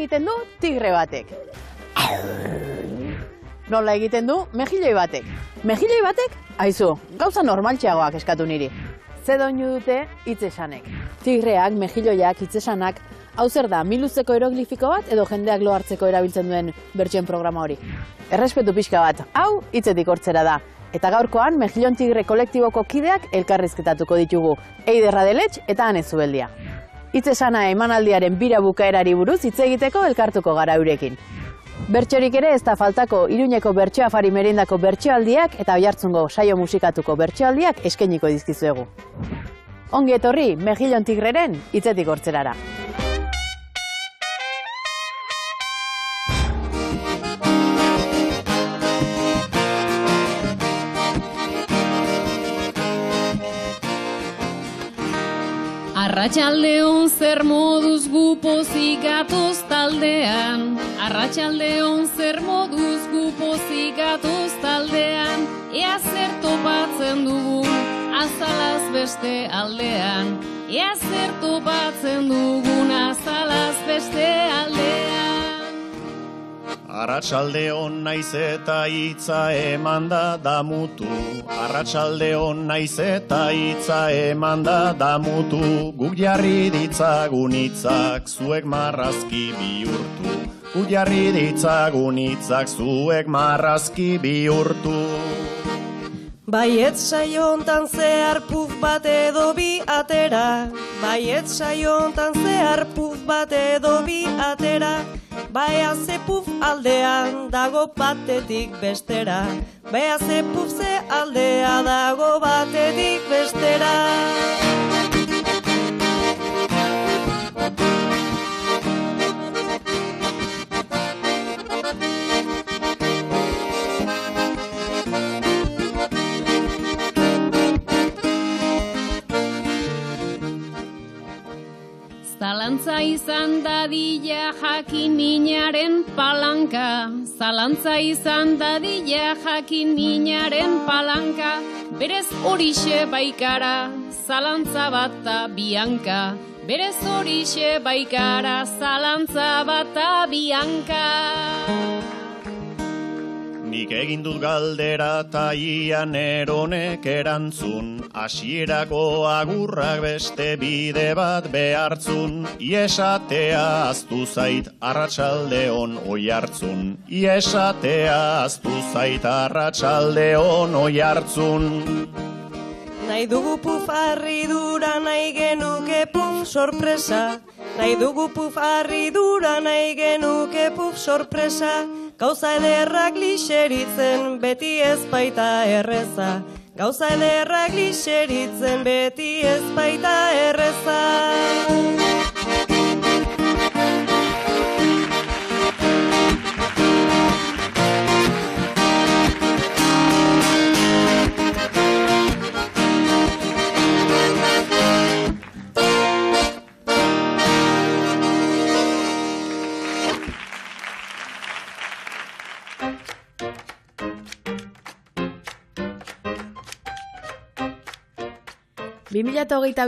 egiten du tigre batek? Nola egiten du mejilloi batek? Mejilloi batek? Aizu, gauza normaltxeagoak eskatu niri. Ze doinu dute hitz esanek. Tigreak, mejilloiak, hitz esanak, hau zer da, miluzeko eroglifiko bat edo jendeak lo hartzeko erabiltzen duen bertsoen programa hori? Errespetu pixka bat, hau hitzetik hortzera da. Eta gaurkoan, Mejillon Tigre kolektiboko kideak elkarrizketatuko ditugu. Eider Radeletx eta Ane Zubeldia. Hitz esana emanaldiaren bira bukaerari buruz hitz egiteko elkartuko gara eurekin. Bertsorik ere ez da faltako Iruñeko bertso afari merindako bertsoaldiak eta Oiartzungo saio musikatuko bertsoaldiak eskainiko dizkizuegu. Ongi etorri Mejillon Tigreren hitzetik hortzerara. Arratsaldeon zer moduz gu pozik gatoz taldean. Arratsaldeon zer moduz gu pozik gatoz taldean. Ea zer topatzen dugun azalaz beste aldean. Ea zer topatzen dugun azalaz beste aldean. Arratsaldeon naiz eta hitza emanda damutu. Arratsaldeon naiz eta hitza emanda damutu. Guk jarri ditzagun hitzak zuek marrazki bihurtu. Guk jarri ditzagun hitzak zuek marrazki bihurtu. Baiet saio hontan zehar puf bat edo bi atera. Baiet saio hontan zehar puf bat edo bi atera. Baia ze puf aldean dago batetik bestera. Baia ze puf ze aldea dago batetik bestera. Zalantza izan dadila jakin minaren palanka. Zalantza izan dadila jakin minaren palanka. Berez horixe baikara, zalantza bata bianka. Berez horixe baikara, zalantza bata bianka. Nik egin dut galdera ta ia neronek erantzun. Hasierako agurrak beste bide bat behartzun. Iesatea aztu zait arratsaldeon Oiartzun. Iesatea aztu zait arratsaldeon Oiartzun. Nahi dugu puf harridura, nahi genuke puf sorpresa. Nahi dugu puf harridura, nahi genuke puf sorpresa. Gauza ederrak lixeritzen beti ez baita erreza. Gauza ederrak lixeritzen beti ez baita erreza.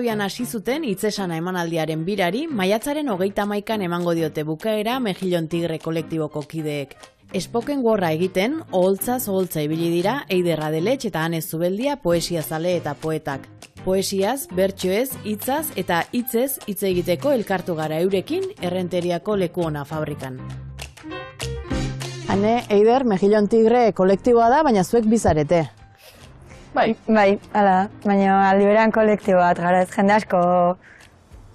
an hasi zuten hitzesana emanaldiaren birari, maiatzaren 31an emango diote bukaera Mejillon Tigre kolektiboko kideek. Espoken gorra egiten, oholtzaz oholtza ibili dira Eider Radeletx eta Ane Zubeldia poesiazale eta poetak. Poesiaz, bertsoez, hitzaz eta hitzez hitz egiteko elkartu gara eurekin Errenteriako Lekuona fabrikan. Ane, Eider, Mejillon Tigre kolektiboa da, baina zuek bizarete. Bai, hala, baina aldiberan kolektibo bat gara, ez jende asko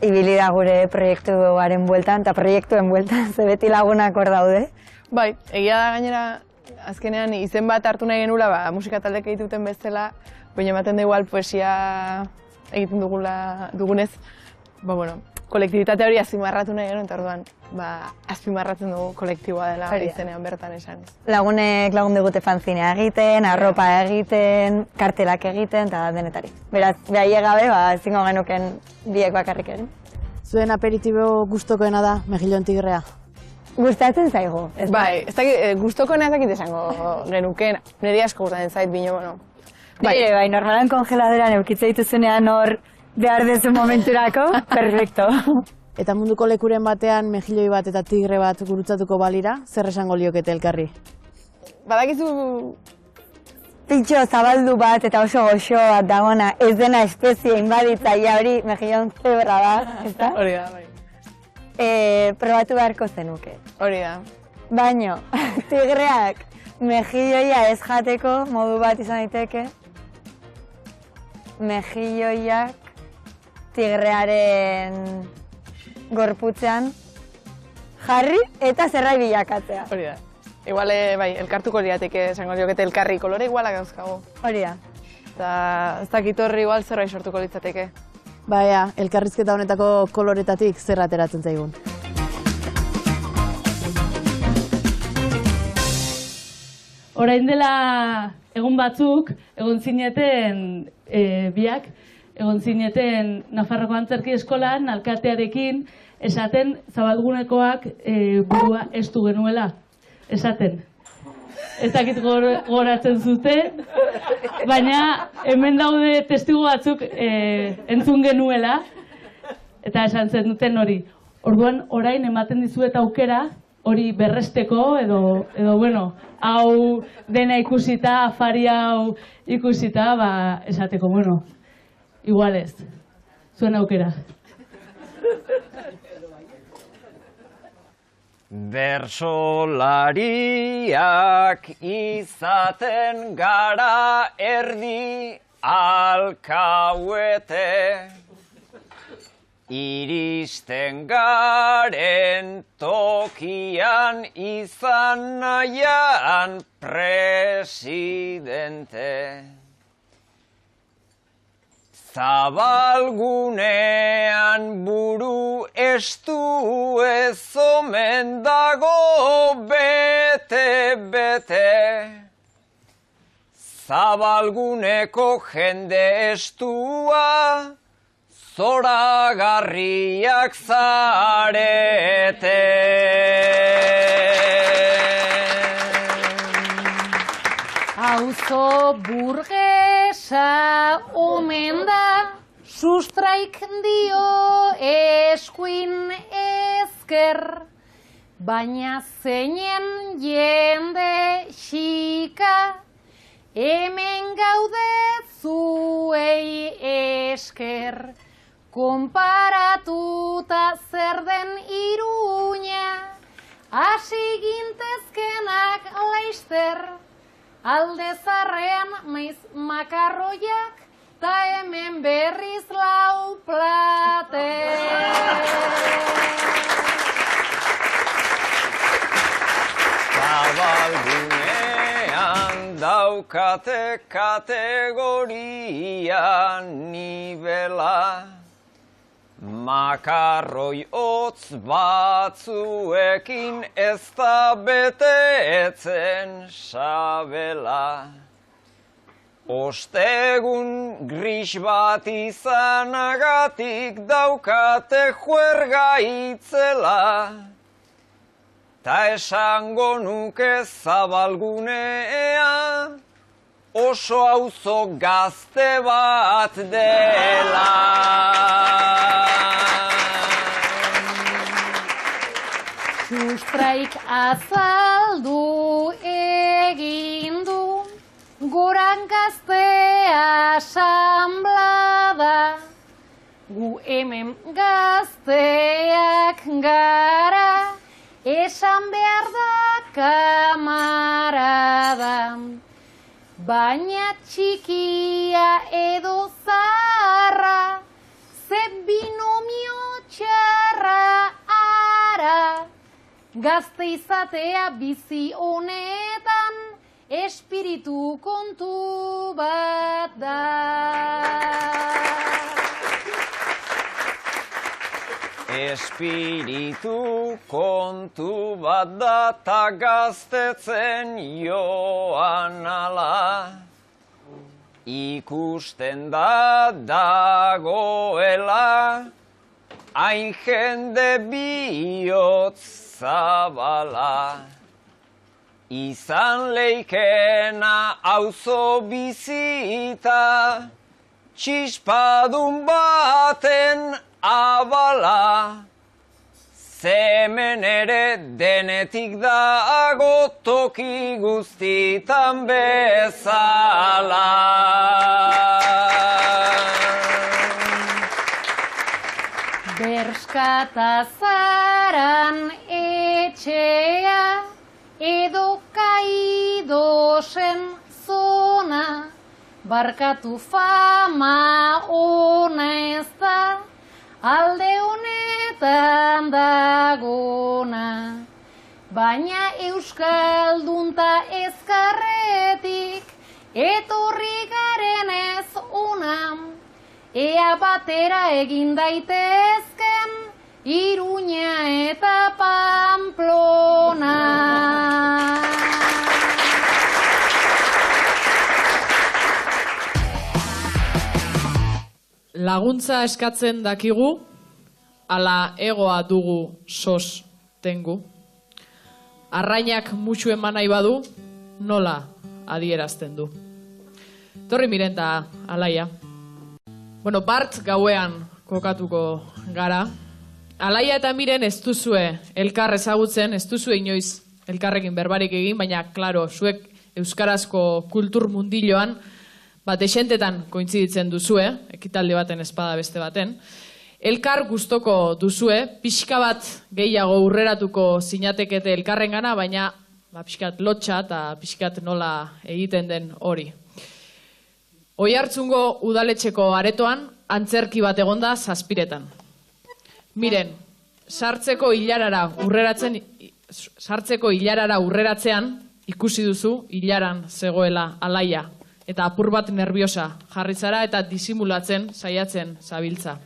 ibili da gure proiektuaren bueltan, eta proiektuen bueltan, ze beti lagunak hor daude. Bai, egia da gainera, azkenean izen bat hartu nahi genula, musika taldek egituten bezala, baina ematen da igual poesia egiten dugunez, kolektibitate hori azpimarratu nahi genuen, eta orduan, azpimarratzen dugu kolektiboa dela izenean bertan esan. Lagunek lagun digute fanzinea egiten, arropa egiten, kartelak egiten, eta denetari. Beraz, behaie gabe, ezingo genuken biek bakarrik egin. Zuen aperitibo gustokoena da, Mejillon Tigrea? Gustatzen zaigu. Bai, gustokoena ez dakit esango genuken, niri asko gustatzen zait bino, Bai, normalan kongeladoran eukitzea dituzunean hor behar dezu momenturako, perfecto. Eta munduko lekuren batean mejilloi bat eta tigre bat gurutzatuko balira, zer esango liokete elkarri? Badakizu Pintxo zabaldu bat eta oso goxo bat dagoena, ez dena espezie inbaditzaia hori mejillon zebra da, ezta? hori da, bai. Probatu beharko zenuke. Hori da. Baino, tigreak mejilloia ez jateko modu bat izan daiteke. Mejilloiak tigrearen gorputzean jarri eta zerrai bilakatzea. Hori da. Igual, bai, elkartuko liateke esango liokete elkarri kolore igualak dauzkago. Hori da. Eta ez dakit horri igual zerbait sortuko litzateke. Baina, elkarrizketa honetako koloretatik zer ateratzen zaigun. Orain dela egun batzuk, egon zineten biak, egon zineten Nafarroko Antzerki Eskolan, alkatearekin, esaten zabalgunekoak burua estu genuela. Esaten. Ez dakit goratzen zuten, baina hemen daude testigu batzuk entzun genuela, eta esan zen duten hori. Orduan, orain ematen dizuet aukera, hori berresteko, edo bueno, hau dena ikusita, afari hau ikusita, ba, esateko, bueno, igual ez, zuen aukera. Bersolariak izaten gara erdi alkauete, iristen garen tokian izan nahian presidente. Zabalgunean buru estu ez omen dago bete-bete. Zabalguneko jende estua zoragarriak zarete. Auzo burgesa omen da, sustraik dio eskuin ezker, baina zeinen jende xika, hemen gaude zuei esker, konparatuta zer den Iruña, hasi gintezkenak laizter, alde zarrean maiz makarroiak, ta hemen berriz lau plate. Zabalgunean daukate kategoria nibela, makarroi hotz batzuekin ez da betetzen sabela. Ostegun gris bat izanagatik daukate juerga itzela, ta esango nuke Zabalgunea oso auzo gazte bat dela. Sustraik azaldu egin du, goran gaztea asanblada, gu hemen gazteak gara, esan behar da kamarada. Baina txikia edo zarra, ze binomio txarra ara, gazte izatea bizi honetan, espiritu kontu bat da. Espiritu kontu bat da ta gaztetzen joan ala. Ikusten da dagoela, hain jende bihotz zabala. Izan leikena auzo bizita, txispadun baten abala, Zemen ere denetik dago toki guztitan bezala. Berskata zaran etxea, edo kaidosen zona, barkatu fama ona ez da, alde honetan dagona. Baina euskaldunta ezkarretik, etorri garen ez unam, ea batera egin daitezken, Iruña eta Pamplona. Laguntza eskatzen dakigu, ala egoa dugu sostengu. Arrainak mutxu eman nahi badu, nola adierazten du. Torri Mirenta, Alaia. Bueno, bart gauean kokatuko gara. Alaia eta Miren ez duzue elkar ezagutzen, ez duzue inoiz elkarrekin berbarik egin, baina, klaro, zuek euskarazko kultur mundiloan, desentetan kointziditzen duzue, ekitaldi baten espada beste baten. Elkar gustoko duzue, pixka bat gehiago urreratuko zinatekete elkarrengana, baina pixkat lotxa eta pixkat nola egiten den hori. Oiartzungo udaletxeko aretoan, antzerki bat egonda zazpiretan. Miren, sartzeko hilarara urreratzean ikusi duzu hilaran zegoela Alaia, eta apur bat nerviosa jarri zara eta disimulatzen saiatzen zabiltza.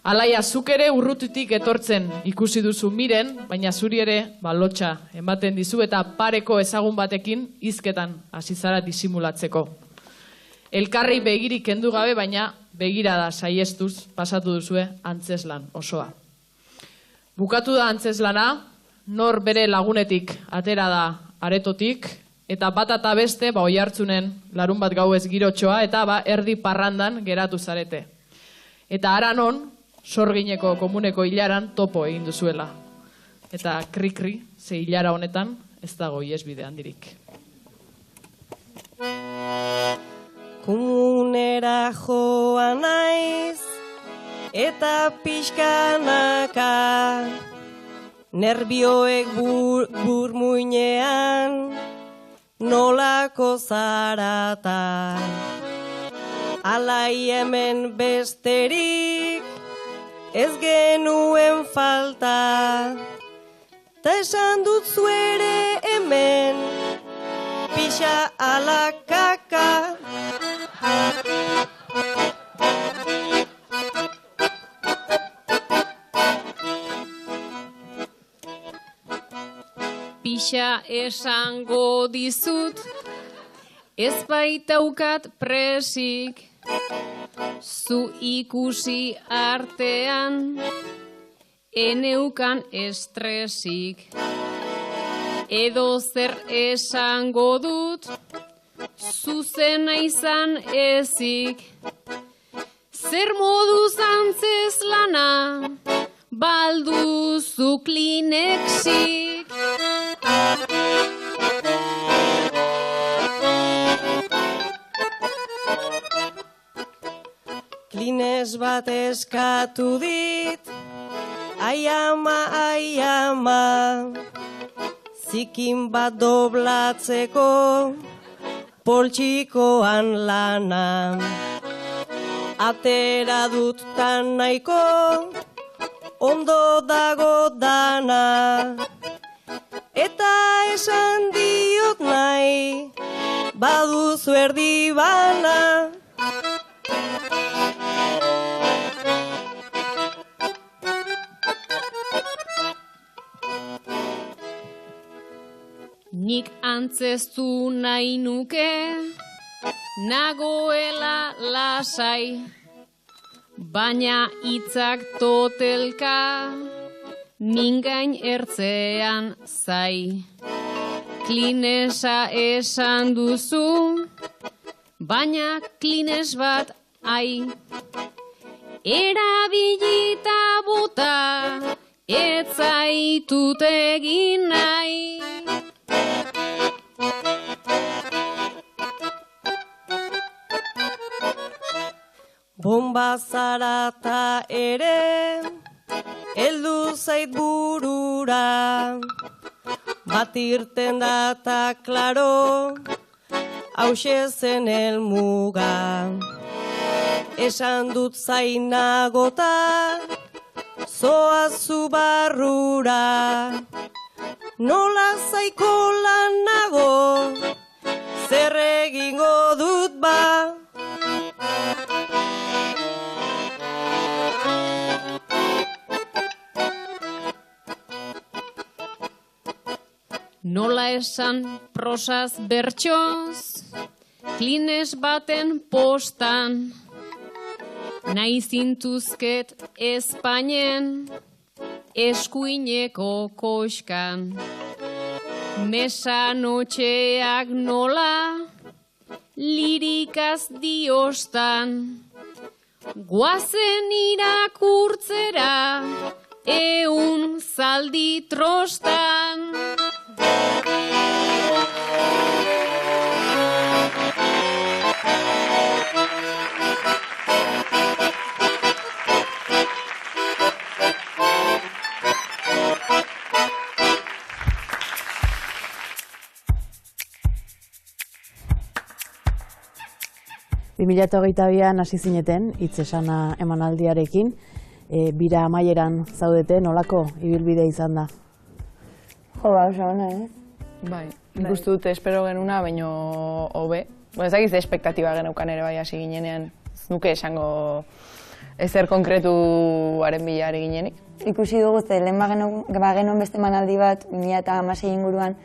Alaia, zuk ere urrutitik etortzen ikusi duzu Miren, baina zuri ere lotxa ematen dizu eta pareko ezagun batekin hizketan hasi zara disimulatzeko. Elkarri begirik kendu gabe, baina begirada saiestuz pasatu duzue antzeslan osoa. Bukatu da antzeslana, nor bere lagunetik atera da aretotik, eta bat eta beste Oiartzunen larun bat gauez girotxoa, eta erdi parrandan geratu zarete. Eta ara non, sorgineko komuneko hilaran topo egin duzuela. Eta kri-kri, ze hilara honetan ez dago iesbide handirik. Komunera joa naiz, eta pixkanaka, nerbioek burmuinean, nolako zarata. Alai hemen besterik, ez genuen falta, ta esan dut zuere hemen, pixa alakaka. Pixa esango dizut, ez baitaukat presik, zu ikusi artean, eneukan estresik. Edo zer esango dut, zuzena izan ezik. Zer moduz antzeslana, balduzu Kleenexik. Kleenex bat eskatu dit, ai ama, zikin bat doblatzeko, poltsikoan lana. Atera dut tan nahiko, ondo dago dana. Eta esan diot nahi, baduzu erdi bana. Nik antzeztu nahi nuke, nagoela lasai, baina hitzak totelka, ningain ertzean zai. Kleenexa esan duzu, baina Kleenex bat ai. Erabilita bota, ez zaitut egin nahi. Bomba zarata ere, heldu zait burura, bat irten da ta klaro, hause zen helmuga. Esan dut zainagota, zoazu barrura, nola zaiko lan nago, zer egingo dut ba. Nola esan prosaz bertsoz, klines baten postan, nahi zintuzket Espainen, eskuineko koxkan. Mesa notxeak nola, lirikaz diostan, guazen irakurtzera, eun zaldi trostan. an hasi zineten, hitz esana emanaldiarekin, bira amaieran zaudete, nolako ibilbidea izan da? Jo, oso ona, Bai, nik uste dut espero genuna, baino hobe. Ez dakiz espektatiba geneukan ere bai hasi ginenean, ez nuke esango ezer konkretuaren bila ari ginenik. Ikusi dugu, ze lehen bagenuen beste emanaldi bat, 2016 inguruan,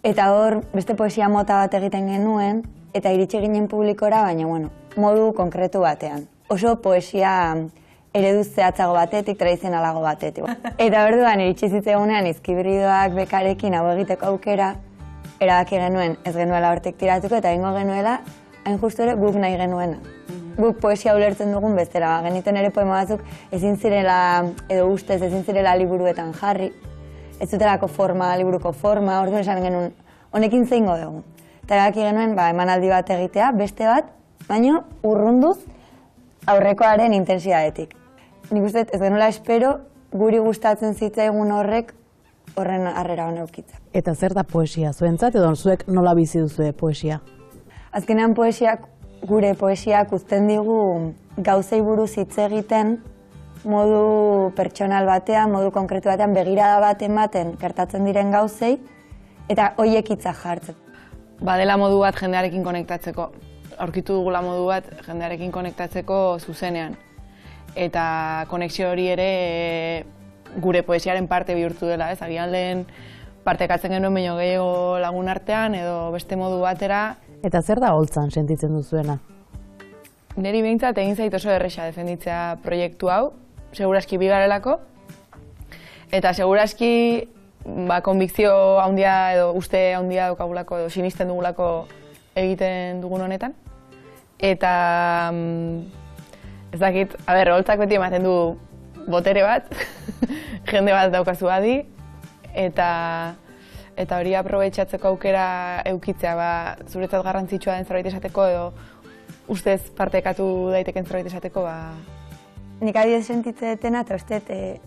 eta hor beste poesia mota bat egiten genuen, eta iritsi ginen publikora, baina modu konkretu batean. Oso poesia eredu zehatzago batetik, tradizionalago batetik. Eta orduan iritsi zitzegunean izkibridoak bekarekin hau egiteko aukera, erabaki genuen ez genuela hortik tiratuko eta egingo genuela hain justu ere guk nahi genuena. Guk poesia ulertzen dugun bezala, geniten ere poema batzuk ezin zirela, edo ustez ezin zirela liburuetan jarri, ez zutelako forma, liburuko forma, orduan esan genuen honekin zeingo dugu. Eta erabaki genuen emanaldi bat egitea, beste bat, baina urrunduz aurrekoaren intensidadetik. Nik uste ez genuela espero guri gustatzen zitzaigun horrek horren harrera hona eukitza. Eta zer da poesia zuentzat, edo zuek nola bizi duzue poesia? Azkenean gure poesiak uzten digu gauzei buruz hitz egiten modu pertsonal batean, modu konkretu batean, begirada bat ematen gertatzen diren gauzei, eta horiek hitza jartzen. Badela modu bat jendearekin konektatzeko. Aurkitu dugula modu bat jendearekin konektatzeko zuzenean. Eta konexio hori ere gure poesiaren parte bihurtu dela, ez? Agian lehen partekatzen genuen baino gehiago lagun artean edo beste modu batera. Eta zer da holtzan sentitzen duzuena? Neri behintzat egin zait oso erresa defenditzea proiektu hau, seguraski bigarelako. Eta seguraski konbikzio handia edo uste handia daukagulako edo sinisten dugulako egiten dugun honetan. Eta ez dakit, holtzak beti ematen du botere bat, jende bat daukazu adi, eta hori aprobetxatzeko aukera eukitzea, zuretzat garrantzitsua den zerbait esateko edo ustez partekatu daiteken zerbait esateko. Nik adibidez sentitzen dutena, eta uste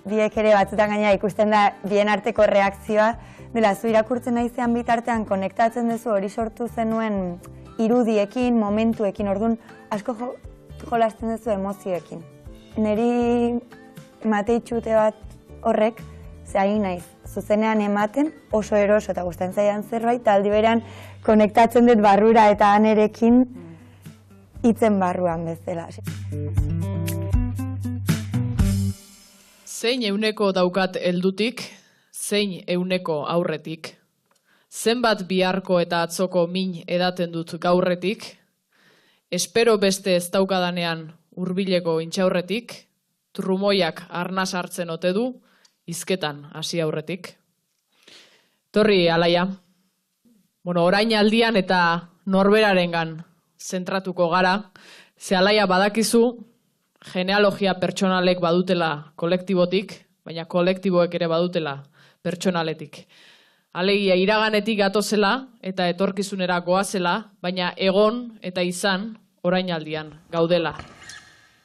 biek ere batzutan gaina ikusten da bien arteko reakzioa, dela, zu irakurtzen naizean bitartean konektatzen duzu hori sortu zenuen irudiekin, momentuekin, orduan asko jolasten duzu emozioekin. Neri mateitxute bat horrek, zehain naiz, zuzenean ematen oso eroso eta gustatzen zaidan zerbait, eta aldi berean konektatzen dut barrura eta anerekin hitzen barruan bezala. Zein euneko daukat heldutik, zein euneko aurretik. Zenbat biharko eta atzoko min edaten dut gaurretik. Espero beste ez daukadanean hurbileko intxaurretik. Trumoiak arnaz hartzen ote du, hizketan hasi aurretik. Torri, Alaia. Orain aldian eta norberarengan zentratuko gara. Ze Alaia badakizu, genealogia pertsonalek badutela kolektibotik, baina kolektiboek ere badutela pertsonaletik. Alegia iraganetik gatozela eta etorkizunera goazela, baina egon eta izan orainaldian gaudela.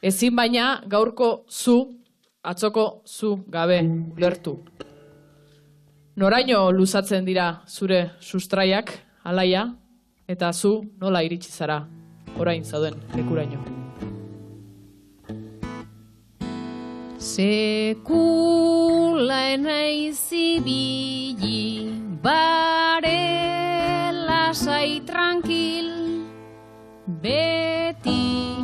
Ezin baina gaurko zu, atzoko zu gabe ulertu. Noraino luzatzen dira zure sustraiak, Alaia, eta zu nola iritsi zara orain zauden lekuraino. Sekula enaiz ibili, bare lasai tranquil, beti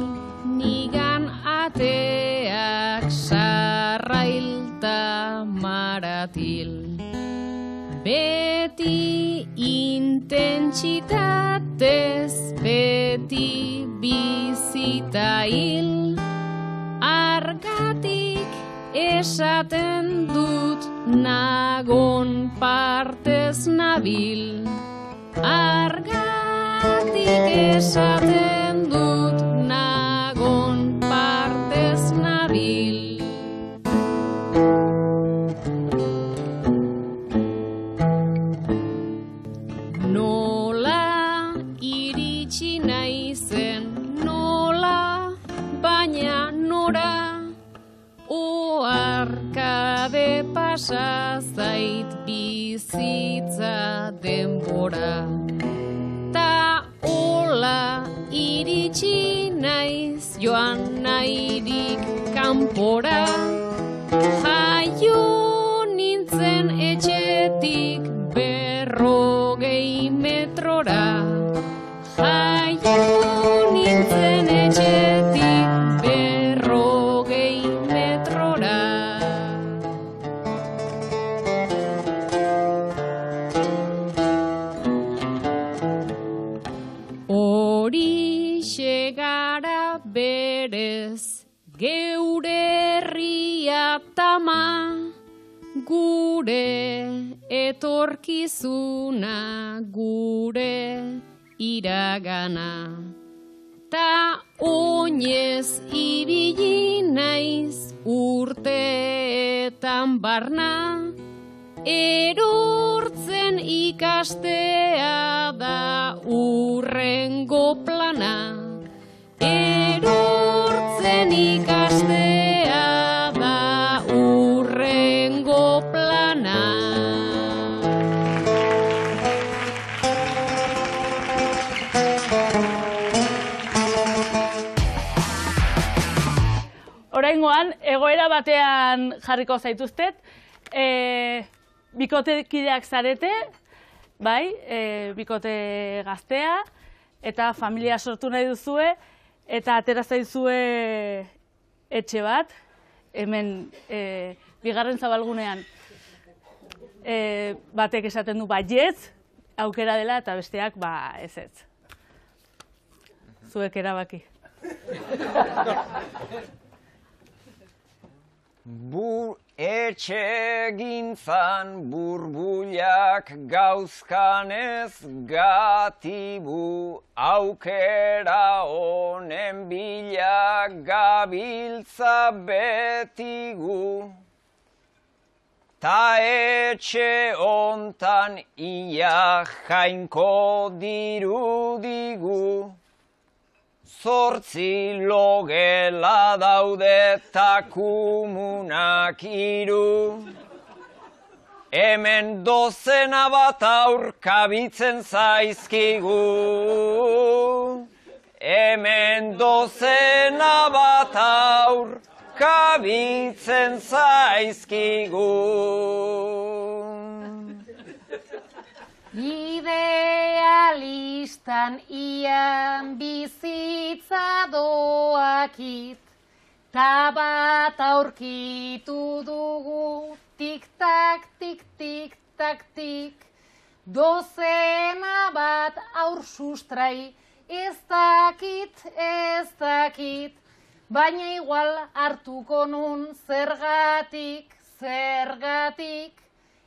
nigan ateak sarrailta maratil. Beti intentsitatez, beti bizita hil, argatik esaten dut nagon partez nabil. Argatik esaten dut nagon partez nabil. Nola iritsi naizen, nola baina nora, oarkade pasa zait bizitza denbora. Ta hola iritsi naiz joan nahirik kanpora, jaio nintzen etxetik 40 metrora. Jaio nintzen etxetik 40 metrora. Horixe gara berez geure herria tama, gure etorkizuna, gure iragana. Ta oinez ibili naiz urteetan barna, erortzen ikastea da urrengo plana. Erortzen ikastea da urrengo plana. Oraingoan, egoera batean jarriko zaituztet, bikotekideak zarete, bai, bikote gaztea, eta familia sortu nahi duzue, eta atera zaizue etxe bat, hemen bigarren zabalgunean batek esaten du baietz, aukera dela, eta besteak ezetz. Zuek erabaki. Etxe gintzan burbulak gauzkanez gatibu, aukera honen bila gabiltza betigu. Ta etxe hontan ia jainko dirudigu. 8 logela daude ta komunak 3. Hemen 12 bat aur kabitzen zaizkigu. Hemen 12 bat aur kabitzen zaizkigu. Idealistan ian bizitza doakit, ta bat aurkitu dugu, tik-tak, tik-tik, tak-tik. 12 bat aur sustrai, ez dakit, baina igual hartuko nun zergatik,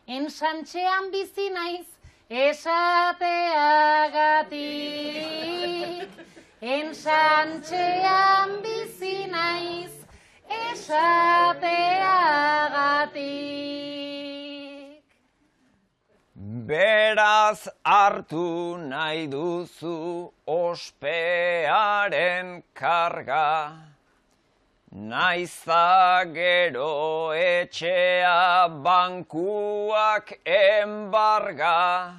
ensantxean bizi naiz, esateagatik. Ensantxean bizi naiz, esateagatik. Beraz hartu nahi duzu ospearen karga, naizta gero etxea bankuak enbarga,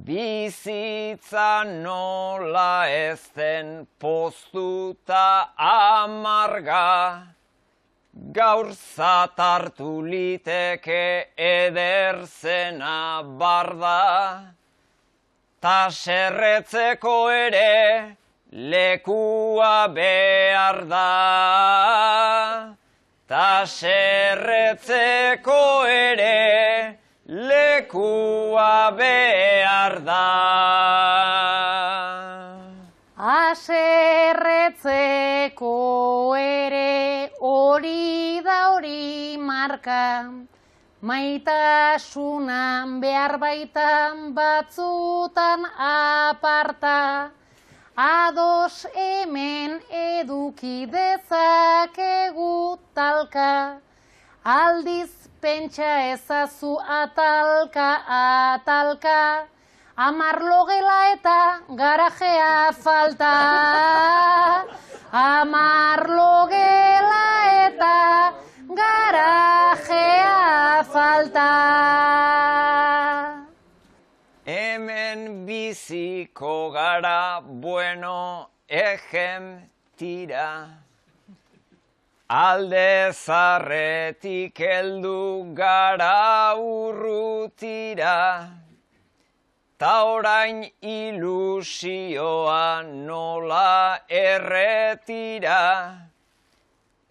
bizitza nola ezten poztuta amarga, gaur zatartu liteke eder zena barda, ta serretzeko ere lekua behar da. Ta serretzeko ere lekua behar da. Aserretzeko ere hori da hori marka, maitasunan behar baitan batzutan aparta, ados hemen eduki dezakegu talka, aldiz pentsa ezazu atalka, atalka, 10 logela eta garajea falta. 10 logela eta garajea falta. Hemen biziko gara bueno ejem tira, alde zarretik heldu gara urrutira, ta orain ilusioa nola erretira,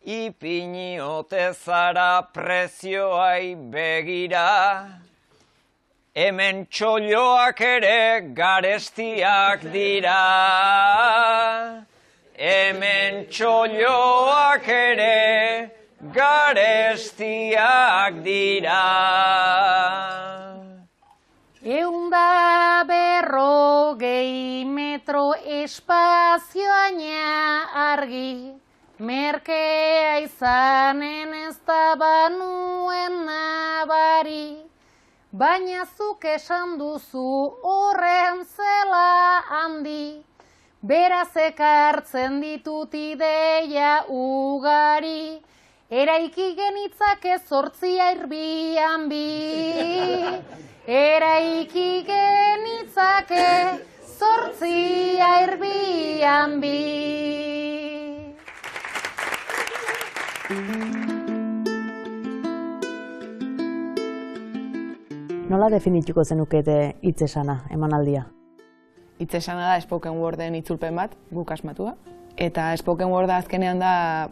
ipiniote zara prezioai begira, hemen txolloak ere garestiak dira. Hemen txolloak ere garestiak dira. 150 metro espazioaina argi, merkea izanen ez da banuen nabari, baina zuk esan duzu horren zela handi, beraz ekartzen ditut ideia ugari, eraiki genitzake 8 Airbnb. Eraiki genitzake 8 Airbnb. Nola definituko zenukete hitz esana, emanaldia? Hitz esana da spoken worden itzulpen bat, guk asmatua. Eta spoken worda azkenean da,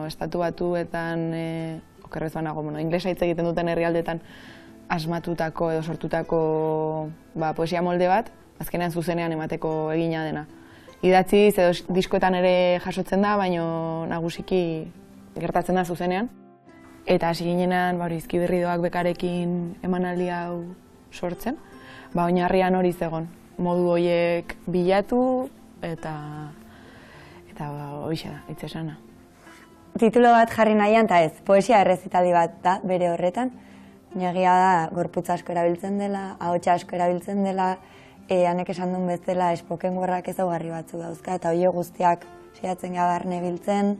estatu batuetan, okerrez banago, inglesa hitz egiten duten herrialdetan asmatutako edo sortutako poesia molde bat, azkenean zuzenean emateko egina dena. Idatziz edo diskoetan ere jasotzen da, baina nagusiki gertatzen da zuzenean. Eta hasi ginenan Izkibirridoak bekarekin emanaldi hau sortzen, oinarrian hori zegon. Modu horiek bilatu eta horixe da, hitz esana. Titulo bat jarri nahian, eta ez, poesia errezitaldi bat da bere horretan. Egia da, gorputz asko erabiltzen dela, ahotsa asko erabiltzen dela, hanek esan duen bezala spoken wordak ezaugarri batzu dauzka, eta hori guztiak saiatzen gara barne biltzen.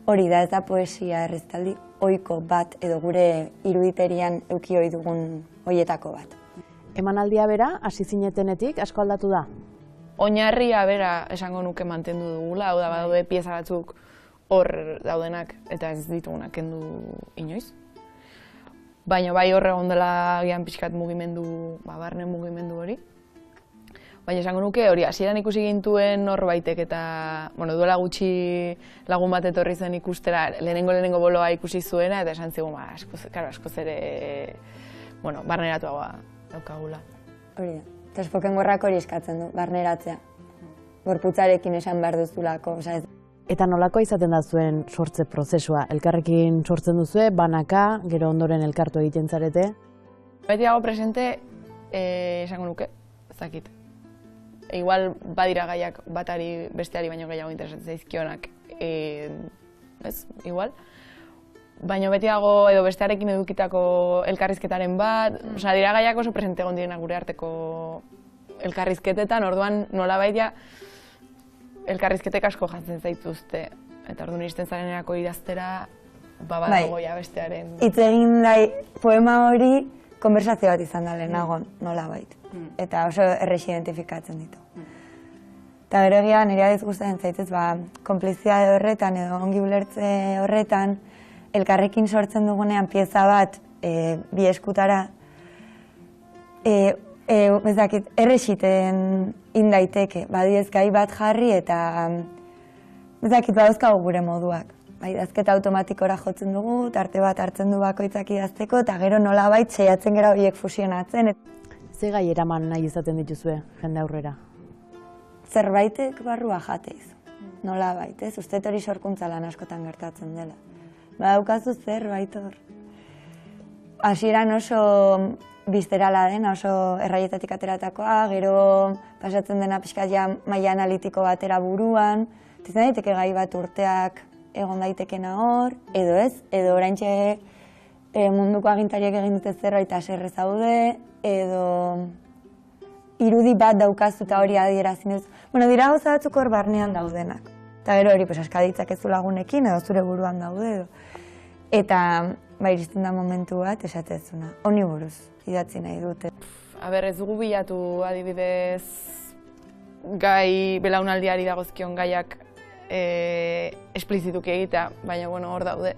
Hori da, ez da poesia errezitaldi ohiko bat edo gure iruditerian eduki ohi dugun horietako bat. Emanaldia bera, hasi zinetenetik asko aldatu da? Oinarria bera esango nuke mantendu dugula, hau da badaude pieza batzuk hor daudenak eta ez ditugunak kendu inoiz. Baina bai horre ondela gian pixkat mugimendu, barne mugimendu hori. Baina esango nuke hori, hasieran ikusi gintuen norbaitek eta duela gutxi lagun bat etorri zen ikustera, lehenengo boloa ikusi zuena eta esan zigun, askoz ere barneratuagoa daukagula. Hori da, eta spoken wordak hori eskatzen du, barneratzea. Gorputzarekin esan behar duzulako, Eta nolakoa izaten da zuen sortze prozesua? Elkarrekin sortzen duzue, banaka, gero ondoren elkartu egiten zarete? Beti dago presente, esango nuke, ez dakit. Igual badira gaiak batari besteari baino gehiago interesatzen zaizkionak ez, igual. Baina betiago edo bestearekin edukitako elkarrizketaren bat, dira gaiak oso presente egon direnak gure arteko elkarrizketetan, orduan nolabait ja elkarrizketek asko jantzen zaituzte. Eta orduan iristen zarenerako idaztera, badago ja bestearen... Hitz egin poema hori konversazio bat izan da lehenago, nolabait. Eta oso errexi identifikatzen ditu. Eta gero egia nire adiz gustatzen zaitez, konplizitate horretan edo ongi ulertze horretan, elkarrekin sortzen dugunean pieza bat bi eskutara, errexiten indaiteke, badiez gai bat jarri eta badauzkagu gure moduak. Idazketa automatikora jotzen dugu, tarte bat hartzen du bakoitzak idazteko, eta gero nolabait saiatzen gara horiek fusionatzen. Ze gai eraman nahi izaten dituzue jende aurrera? Zerbaitek barrua jateiz, nolabait, ez? Ustet hori sorkuntza lan askotan gertatzen dela. Badaukazu zerbait hor. Hasieran oso bizterala den, oso erraietatik ateratakoa, gero pasatzen dena pixkat ja maila analitiko batera buruan, izan daiteke gai bat urteak egon daitekena hor, edo ez, edo oraintxe munduko agintariek egin dute zerbait haserre zaude, edo irudi bat daukazu eta hori adierazin duz. Bueno, dira gauza batzuk hor barnean daudenak. Eta gero hori askaditzak ez du lagunekin, edo zure buruan daude, edo. Eta iristen da momentu bat esatezuna, honi buruz, idatzi nahi dute. Ez dugu bilatu adibidez gai belaunaldiari dagozkion gaiak esplizituki egitea, baina hor daude.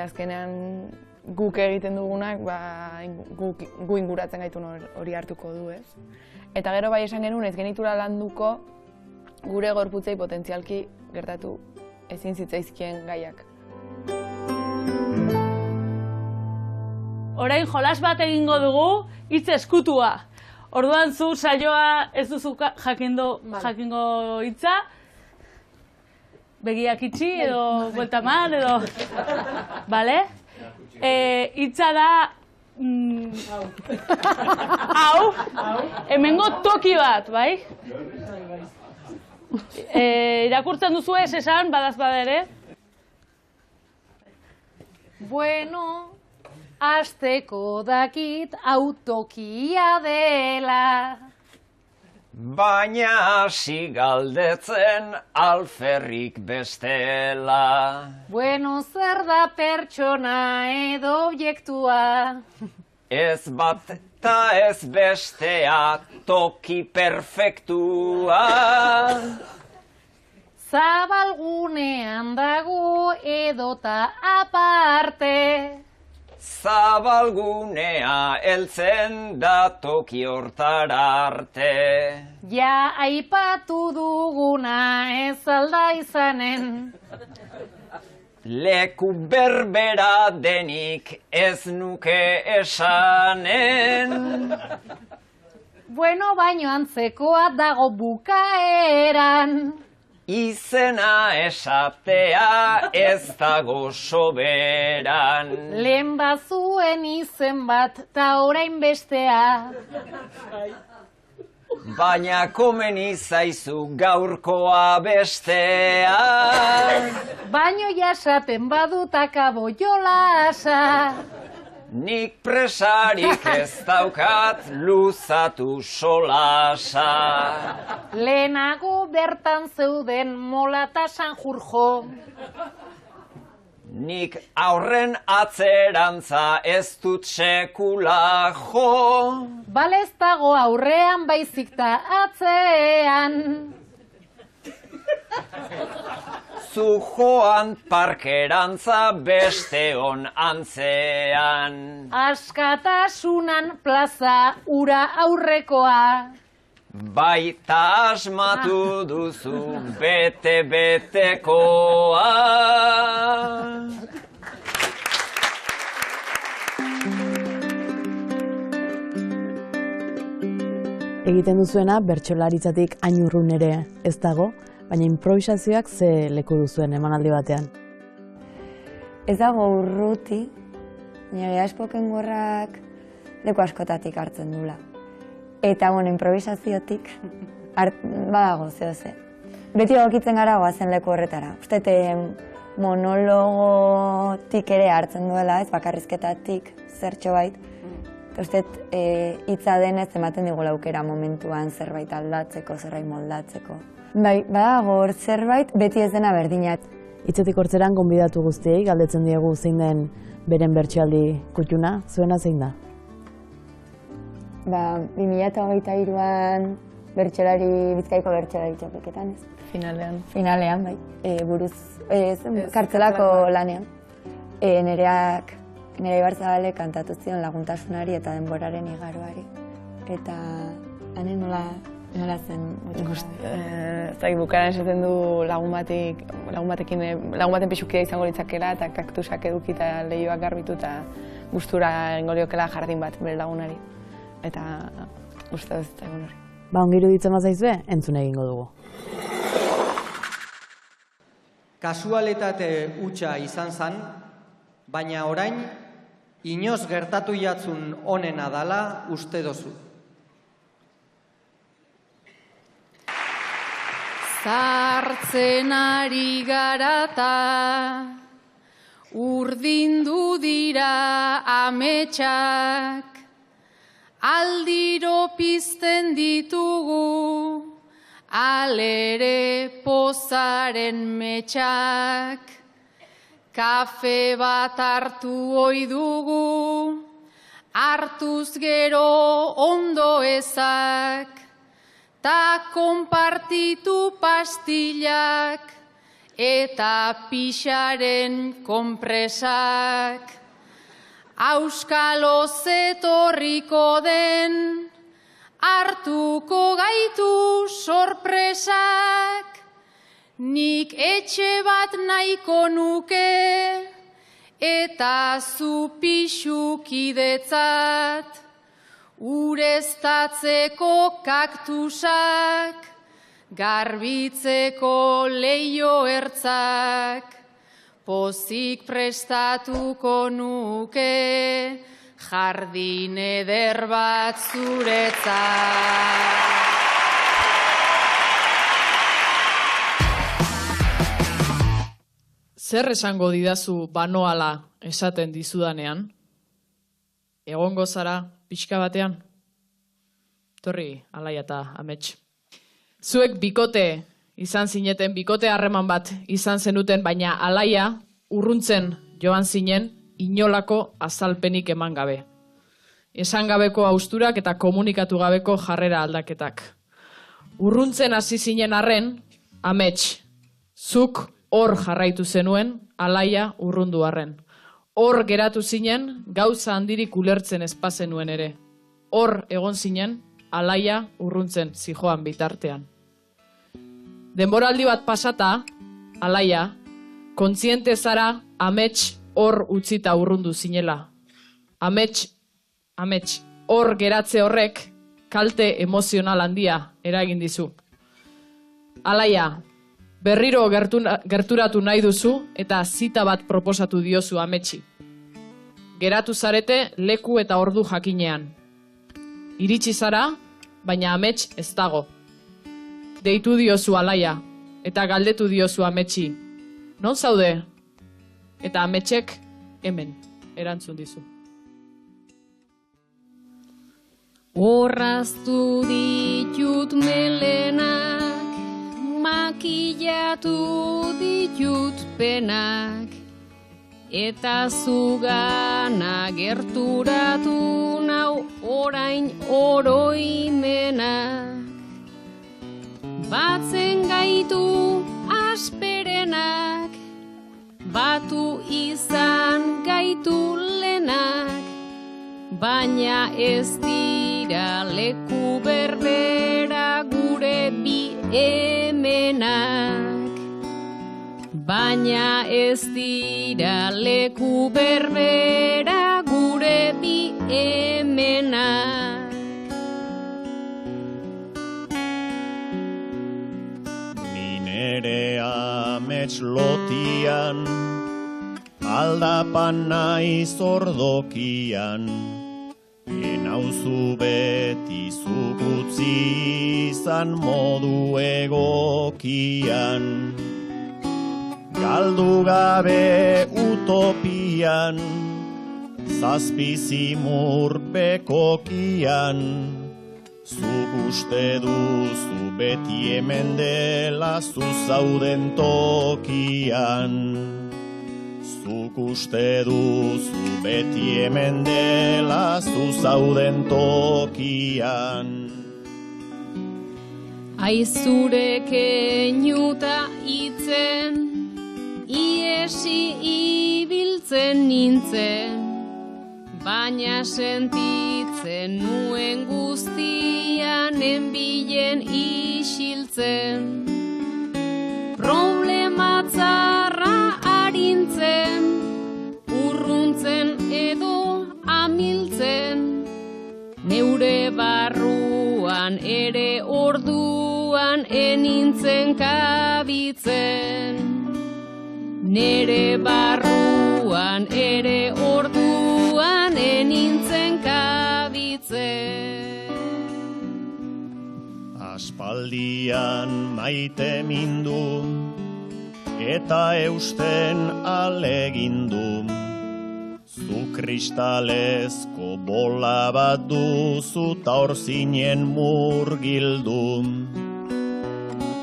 Azkenean guk egiten dugunak gu inguratzen gaitun hori hartuko du, ez? Eta gero bai esan genuen ez genitura landuko gure gorputzei potentzialki gertatu ezin zitzaizkien gaiak. Orain jolas bat egingo dugu, hitz eskutua. Orduan zu saioa ez duzu jakingo hitza, begiak itxi edo buelta eman edo... Bale? Hitza da... Hau, hemengo toki bat, bai? Irakurtzen duzu ez esan, badaz badere? Bueno, asteko dakit autokia dela. Baina hasi galdetzen alferrik bestela. Bueno, zer da pertsona edo objektua? Ez bat eta ez bestea toki perfektua. Zabalgunean dago edota aparte. Zabalgunea heltzen da toki hortara arte. Ja aipatu duguna ez alda izanen. Leku berbera denik ez nuke esanen. Bueno, baino antzekoa dago bukaeran. Izena esatea ez dago soberan. Lehen bazuen izen bat ta orain bestea. Baina komeni zaizu gaurkoa bestea. Baino jasaten badut akabo jolasa. Nik presarik ez daukat luzatu solasa. Lehenago bertan zeuden Mola eta Sanjurjo. Nik aurren atzerantza ez dut sekula jo. Balez dago aurrean baizik ta atzean. Zu joan parkerantza besteon antzean. Askatasunan plaza ura aurrekoa. Baita asmatu duzu bete-betekoa. Egiten duzuena bertsolaritzatik hain urrun ere ez dago, baina improvisazioak ze leku duzuen emanaldi batean? Ez dago urruti, nire aspoken gorrak leku askotatik hartzen dula. Eta, improvisaziotik badago zehose. beti egokitzen gara goazen leku horretara. Uste, monologotik ere hartzen duela, ez bakarrizketatik zertxo bait. Uste, hitza denez ematen digula aukera momentuan zerbait aldatzeko, zerbait moldatzeko. Bai, badago hor zerbait beti ez dena berdinat. Hitzetik hortzeran gonbidatu guztiei galdetzen diegu zein den beren bertsoaldi kutxuna, zuena zein da? 2023an Bizkaiko bertsolari txapelketan, ez? Finalean. Finalean, bai. Buruz, kartzelako lanean. Nere Ibarzabale kantatu zion laguntasunari eta denboraren igaroari. Eta hane nola zen? Zai, bukaran esaten du lagun baten pixukidea izango litzakela eta kaktusak eduki eta lehioak garbitu eta gustura engoliokela jardin bat bere lagunari. Eta uste dut eta egun hori. Ongiru ditzen mazaizue, entzun egingo dugu. Kasualitate hutsa izan zen, baina orain, inoz gertatu jatzun onena dala uste dozu. Zartzen ari garata, urdindu dira ametsak, aldiro pizten ditugu, alere pozaren metxak. Kafe bat hartu ohi dugu, hartuz gero ondo ezak, ta konpartitu pastillak, eta pixaren konpresak. Auskalo zetorriko den, hartuko gaitu sorpresak, nik etxe bat nahiko nuke, eta zu pixukidetzat, ureztatzeko kaktusak, garbitzeko leio ertzak, pozik prestatuko nuke, jardin eder bat zuretzat. Zer esango didazu banoala esaten dizudanean? Egongo zara pixka batean? Torri, Alaia eta Amets. Zuek bikote izan zineten, bikote harreman bat izan zenuten, baina Alaia urruntzen joan zinen inolako azalpenik eman gabe. Esan gabeko austurak eta komunikatu gabeko jarrera aldaketak. Urruntzen hasi zinen arren, Amets, zuk hor jarraitu zenuen, Alaia urrundu arren. Hor geratu zinen, gauza handirik ulertzen espazenuen ere. Hor egon zinen, Alaia urruntzen zijoan bitartean. Denboraldi bat pasata, Alaia, kontziente zara Amets hor utzita urrundu zinela. Amets, hor geratze horrek kalte emozional handia eragin dizu. Alaia, berriro gerturatu nahi duzu eta zita bat proposatu diozu Ametsi. Geratu zarete leku eta ordu jakinean. Iritsi zara, baina Amets ez dago. Deitu diozu Alaia eta galdetu diozu Ametsi. Non zaude? Eta Ametsek hemen erantzun dizu. Orraztu ditut melenak, makillatu ditut penak, eta zugana gerturatu nau orain oroimenak. Batzen gaitu asperenak, batu izan gaitu lenak, baina ez dira leku berbera gure bi hemenak. Baina ez dira leku berbera gure bi hemenak. Nere Amets lotian, aldapan naiz ordokian, enauzu beti zuk utzi izan modu egokian, galdu gabe utopian, zazpizimur bekokian, zuk uste duzu beti hemen dela zu zauden tokian. Zuk uste duzu beti hemen dela zu zauden tokian. Aizure keinuta itzen, iesi ibiltzen nintzen, baina sentitzen nuen guztian enbilen isiltzen. Problema txarra arintzen, urruntzen edo amiltzen, neure barruan ere orduan enintzen kabitzen. Nere barruan ere orduan enintzen kabitzen. Aspaldian maite mindu, eta eusten alegindu. Zu kristalezko bola bat duzu ta hor zinen murgildu.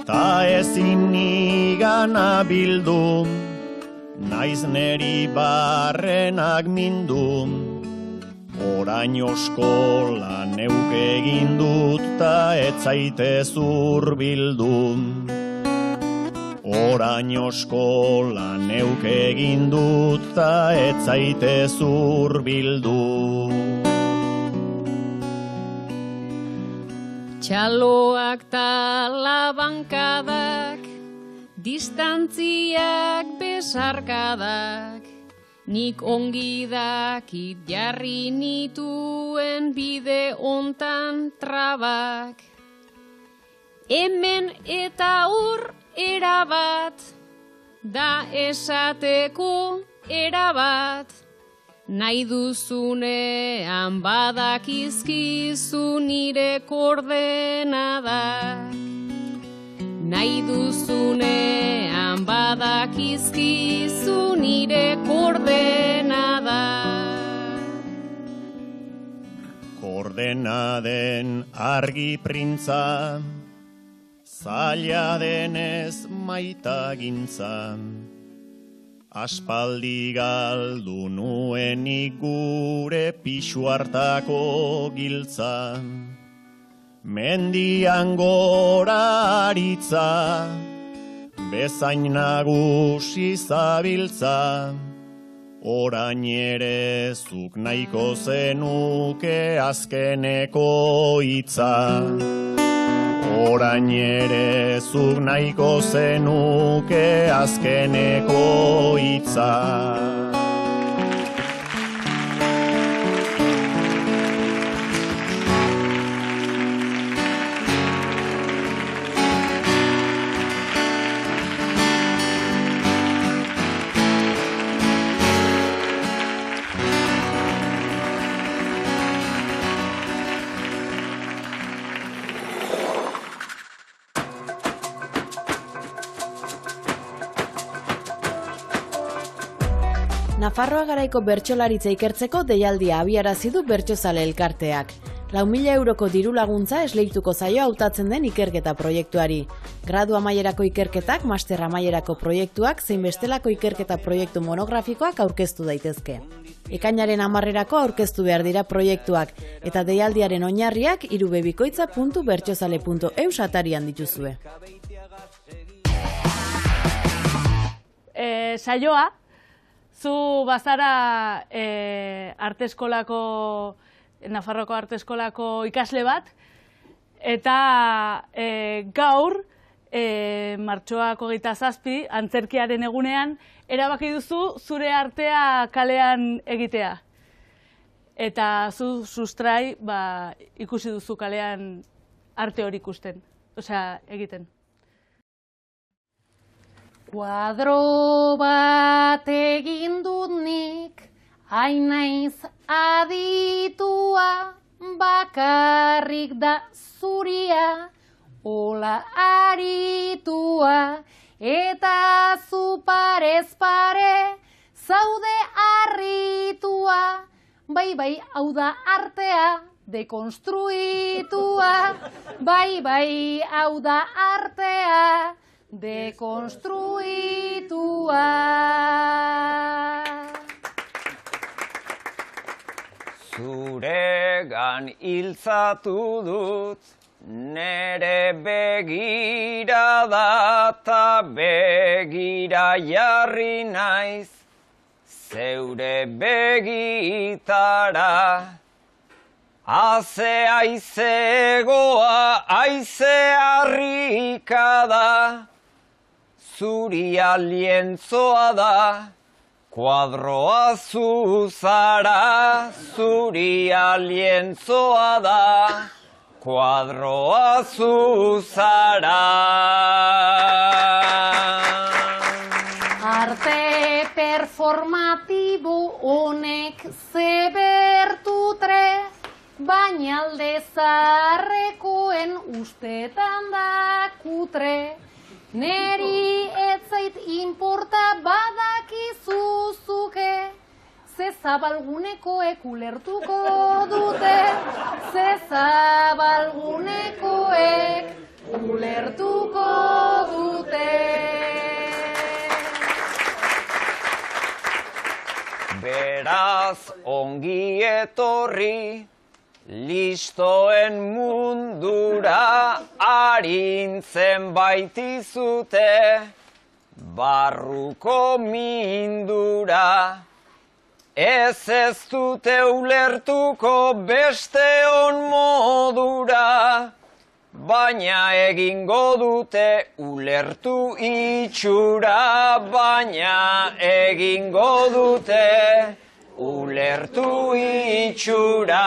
Ta ezin nigan abildu, naiz neri barrenak mindu. Orain oskola neuk egin dut ta ez zaitez hurbildu. Orain oskola neuk egin dut ta ez zaitez hurbildu. Txaloak ta labankadak, distantziak besarkadak, nik ongi dakit jarri nituen bide hontan trabak. Hemen eta hor erabat, da esateko erabat, nahi duzunean badakizkizu nire koordenadak. Nahi duzunean badakizkizu nire koordenadak. Koordenaden argi printza, zaila denez maitagintza. Aspaldi galdu nuenik gure pixu hartako giltza. Mendian gora aritza, bezain nagusi zabiltza. Orain ere zuk nahiko zenuke azkeneko hitza. Orain ere zuk nahiko zenuke azkeneko hitza. Nafarroa garaiko bertsolaritza ikertzeko deialdia abiarazi du Bertsozale elkarteak. 4.000 euroko diru laguntza esleituko zaio hautatzen den ikerketa proiektuari. Gradu amaierako ikerketak, master amaierako proiektuak, zein bestelako ikerketa proiektu monografikoak aurkeztu daitezke. Ekainaren 10erako aurkeztu behar dira proiektuak, eta deialdiaren oinarriak irubebikoitza.bertsozale.eus atarian dituzue. Saioa, zu bazara Nafarroko arte eskolako ikasle bat, eta gaur, martxoak 27, antzerkiaren egunean, erabaki duzu zure artea kalean egitea. Eta zu sustrai ikusi duzu kalean arte hori ikusten, osea, egiten. Kuadro bat egin dut nik, hain naiz aditua, bakarrik da zuria, Ola aritua, eta zu parez pare, zaude harritua, bai, hau da artea, dekonstruitua, bai, hau da artea, dekonstruitua. Zuregan hiltzatu dut, nere begirada ta begira jarri naiz, zeure begitara. Haze aizegoa, aize harrikada, zuria lientzoa da, kuadroa zuzara, zuria lientzoa da, kuadroa zuzara. Arte performatibo honek zebertutre, baina alde zaharrekoen ustetan da kutre. Neri etzait inporta badakizuzuke, ze zabalgunekoek ulertuko dute, ze zabalgunekoek ulertuko dute. Beraz ongi etorri, listoen mundura arintzen baitizute, barruko mindura. Ez dute ulertuko besteon modura, baina egingo dute ulertu itxura, baina egingo dute ulertu itxura.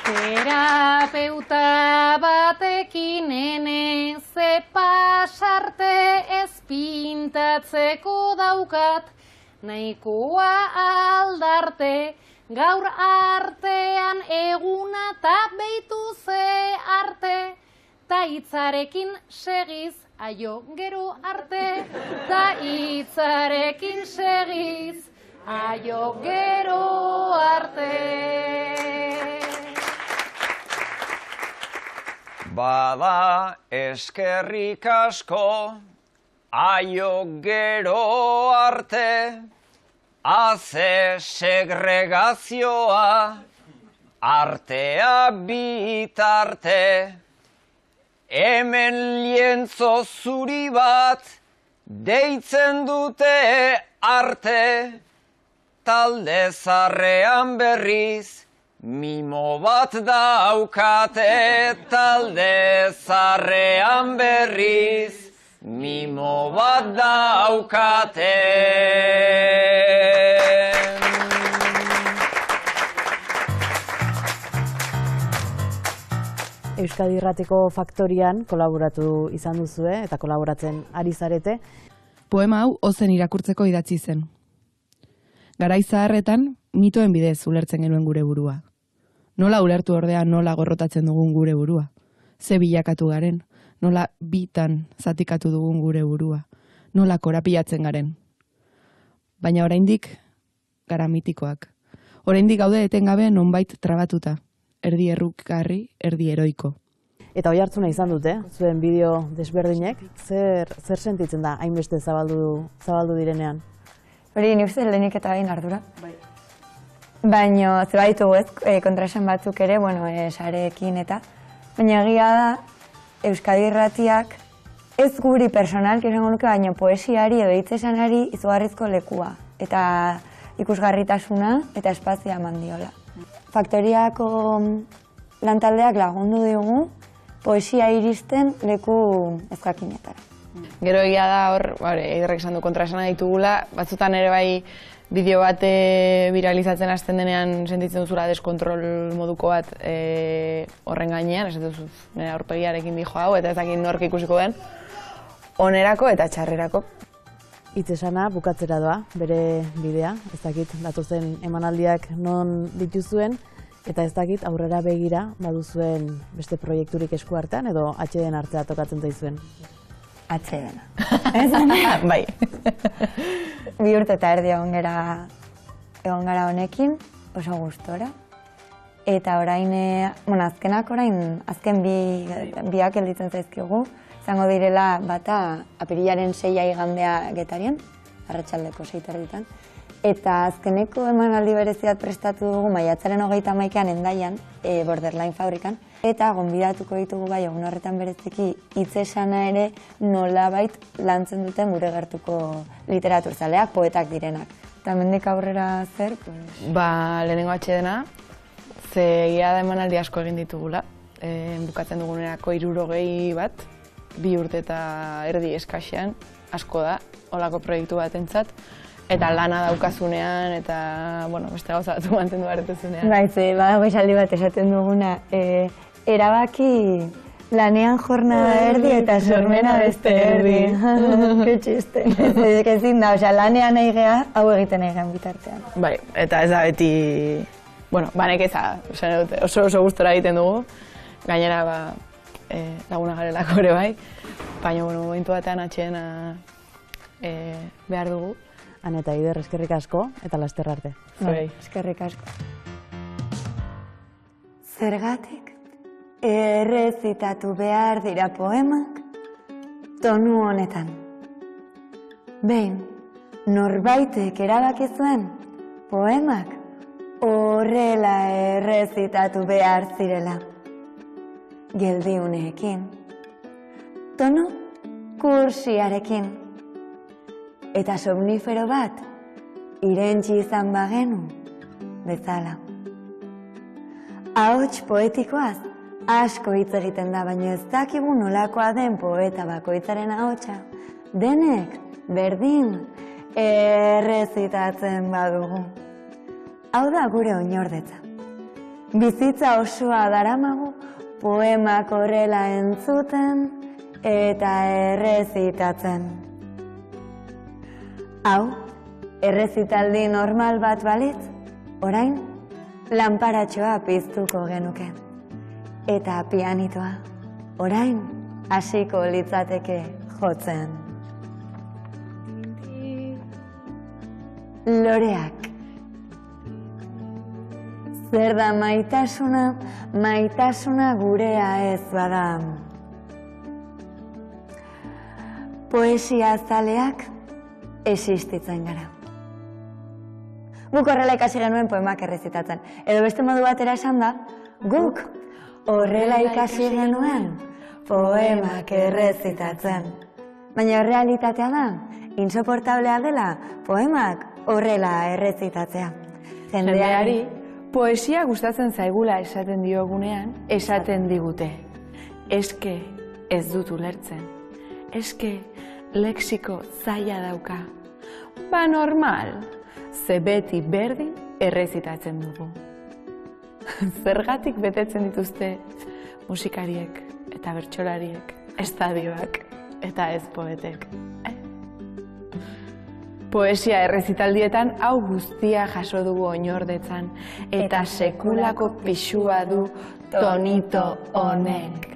Terapeuta batekin ene ze pasarte ez pintatzeko daukat, nahikoa aldarte, gaur artean eguna ta beitu ze arte, ta hitzarekin segiz, aio gero arte, ta hitzarekin segiz, aio gero arte. Bada eskerrik asko, aio gero arte, haze segregazioa, artea bitarte. Hemen lientzo zuri bat, deitzen dute arte, talde zarrean berriz, mimo bat daukate, talde zarrean berriz, mimo bat daukate. Euskadi Irratiko Faktorian kolaboratu izan duzue eta kolaboratzen ari zarete. Poema hau ozen irakurtzeko idatzi zen. Garai zaharretan mitoen bidez ulertzen genuen gure burua. Nola ulertu ordea nola gorrotatzen dugun gure burua. Ze bilakatu garen, nola bitan zatikatu dugun gure burua. Nola korapilatzen garen. Baina oraindik gara mitikoak. Oraindik gaude etengabe nonbait trabatuta. Erdi errukarri, erdi heroiko. Eta oi hartzuna izan dute, zuen bideo desberdinek, zer sentitzen da hainbeste zabaldu direnean? Hori nik uste lehenik eta bain ardura. Baina zebaitu kontraesan batzuk ere, sareekin eta. Baina egia da, Euskadi Irratiak ez guri personalki esango nuke, baina poesiari edo hitzesanari izugarrizko lekua. Eta ikusgarritasuna eta espazioa eman diola. Faktoriako lantaldeak lagundu digu poesia iristen leku ezkakinetara. Gero egia da hor, Eiderrek esan du kontraesana ditugula, batzutan ere bai bideo bat viralizatzen hasten denean sentitzen duzula deskontrol moduko bat horren gainean, esaten duzu nire aurpegiarekin dijo hau eta ez dakit nork ikusiko den, onerako eta txarrerako. Hitzesana bukatzera doa, bere bidea, ez dakit datozen emanaldiak non dituzuen, Eta ez dakit aurrera begira baduzuen beste proiekturik esku artean edo atxeden hartzea tokatzen zaizuen? Atxedena. Ez dena? Bai. 2 urte eta erdi egon gara honekin, oso gustora. Eta orain, azkenak orain, azken biak gelditzen zaizkigu. Izango direla bata apirilaren 6 igandea Getarian, arratsaldeko 6:30. Eta azkeneko emanaldi berezi bat prestatu dugu maiatzaren 31an Hendaian, Borderline fabrikan. Eta gonbidatuko ditugu bai egun horretan bereziki hitz esana ere nolabait lantzen duten gure gertuko literaturzaleak, poetak direnak. Eta hemendik aurrera zer? Lehenengo atxedena, ze egia da emanaldi asko egin ditugula. Bukatzen dugunerako 60 bat, 2 urte eta erdi eskaxean, asko da, holako proiektu batentzat. Eta lana daukazunean, eta, beste gauza batu mantendu baretuzunean. Baitze, badago esaldi bat esaten duguna, erabaki lanean jornada erdi eta sormena beste erdi. Ke txiste. Ezin da, lanean nahi geha, hau egiten nahi gehan bitartean. Bai, eta ez da beti, banekeza, oso gustora egiten dugu. Gainera, laguna garelako ere bai. Baina, momentu batean atxedena behar dugu. Aneta, Ider, eskerrik asko eta laster arte. Eskerrik asko. Zergatik errezitatu behar dira poemak tonu honetan. Behin, norbaitek erabaki zuen poemak horrela errezitatu behar zirela. Geldiuneekin, tonu kursiarekin. Eta somnifero bat, irentsi izan bagenu, bezala. Ahots poetikoaz, asko hitz egiten da, baina ez dakigu nolakoa den poeta bakoitzaren ahotsa, denek, berdin, errezitatzen badugu. Hau da gure oinordetza. Bizitza osoa daramagu, poemak horrela entzuten eta errezitatzen. Hau, errezitaldi normal bat balitz, orain, lanparatxoa piztuko genuke. Eta pianitoa, orain, hasiko litzateke jotzen. Loreak. Zer da maitasuna, maitasuna gurea ez bada. Poesia zaleak existitzen gara. Guk horrela ikasi genuen poemak errezitatzen. Edo beste modu batera esan da, guk horrela ikasi genuen poemak errezitatzen. Baina realitatea da, insoportablea dela poemak horrela errezitatzea. Jendeari, poesia gustatzen zaigula esaten diogunean, esaten digute. Eske ez dut ulertzen. Eske lexiko zaila dauka. Normal, ze beti berdin errezitatzen dugu. Zergatik betetzen dituzte musikariek eta bertsolariek, estadioak eta ez poetek. Poesia errezitaldietan hau guztia jaso dugu oinordetzan eta sekulako pixua du tonito honek.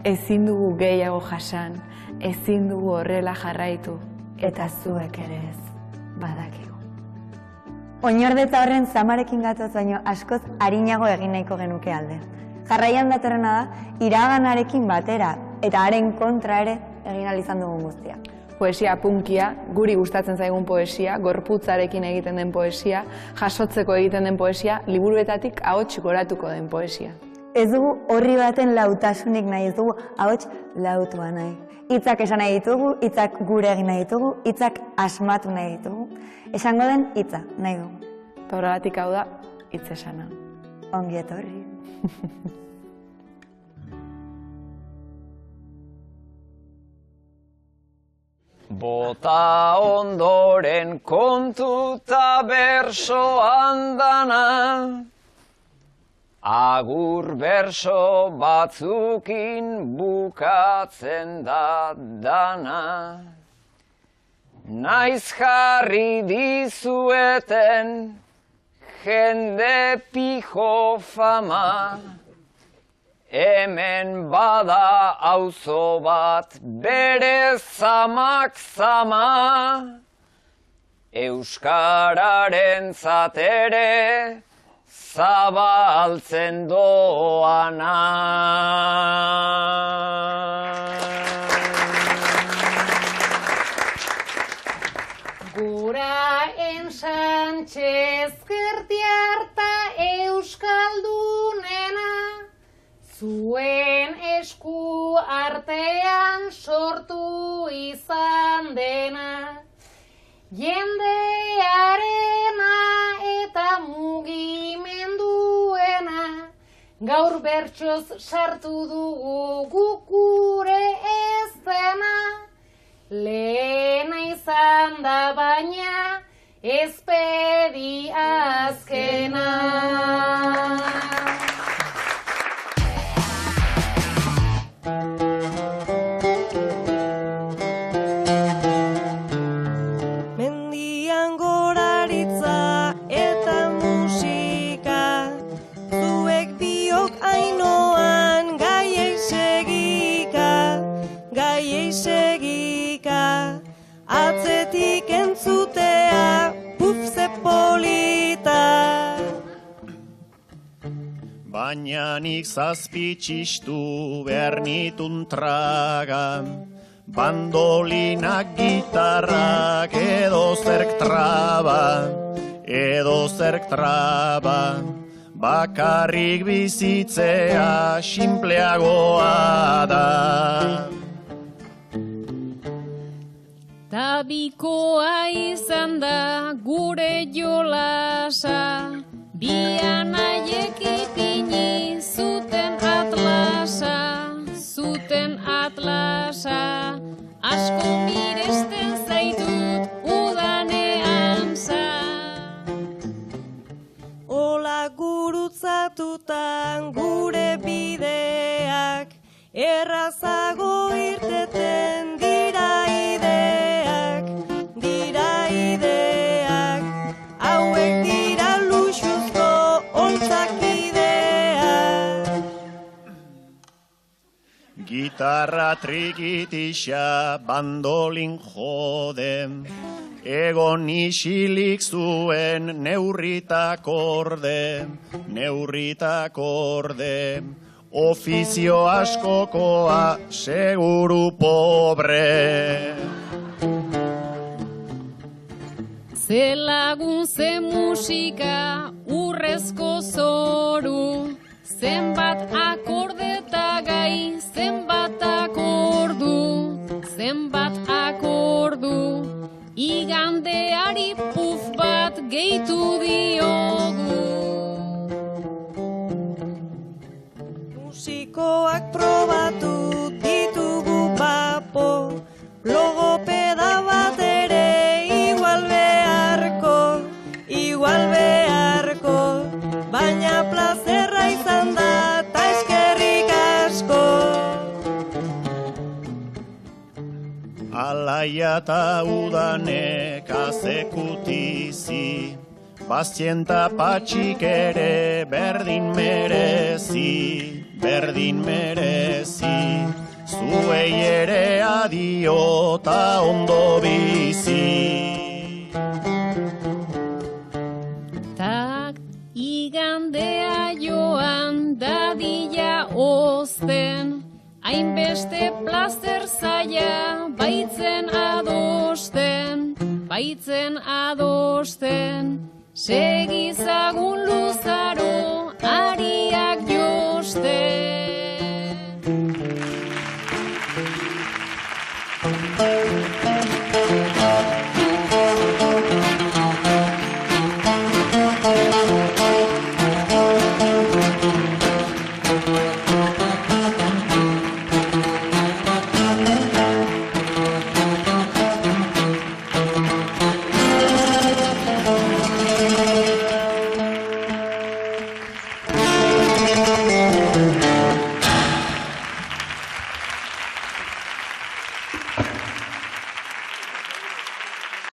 Ezin dugu gehiago jasan, ezin dugu horrela jarraitu, eta zuek ere ez badakigu. Oinordetza horren zamarekin gatoz baino askoz arinago egin nahiko genuke alde. Jarraian datorrena da, iraganarekin batera, eta haren kontra ere egin ahal izan dugun guztia. Poesia punkia, guri gustatzen zaigun poesia, gorputzarekin egiten den poesia, jasotzeko egiten den poesia, liburuetatik ahots goratuko den poesia. Ez dugu horri baten lautasunik nahi, ez dugu ahots lautua nahi. Hitzak esan nahi ditugu, hitzak gure egin nahi ditugu, hitzak asmatu nahi ditugu. Esango den hitza nahi dugu. Horregatik hau da, hitz esana. Ongi etorri. Bota ondoren kontuta berso andana, agur berso batzukin bukatzen da dana. Naiz jarri dizueten jende pijo fama, hemen bada auzo bat bere zamak zama, euskararen zatere zabaltzen doana. Guraen Sánchez Gertiarta euskaldunena, zuen esku artean sortu izan dena, jendearena eta mugimenduena, gaur bertsoz sartu dugu guk gure eszena. Lehena izan da baina ez pedi azkena. Mendian goraritza eta musika, zuek biok ainoan gaiei segika, atzetik entzutea pufze polita. Baina nik zazpi txistu behar nitun traga, bandolinak, gitarrak, edo zerk traba, bakarrik bizitzea sinpleagoa da. Tabikoa izan da gure jolasa, bian aiek ipini zuten atlasa, asko miresten zaitut udanean za. Ola gurutzatutan gure bideak, errazago irteten dira ideak, hauek dira luxuzko holtzak ideak. Gitarra trikitisa bandolin jode, egon isilik zuen neurritak orde, ofizio askokoa seguru pobre. Ze lagun, ze musika, urrezko zoru, zenbat akorde eta gai, zenbat akordu, igandeari puf bat gehitu diogu. Musikoak probatu ditugu papo, logopeda bat ere igual beharko, baina plazerra izan da ta eskerrik asko. Alaia eta udanek azekutizi, pazienta patxik ere berdin merezi, zuei ere adio ta ondo bizi. Tak igandea joan dadila ozten, hainbeste plazer zaila baitzen adosten, segiza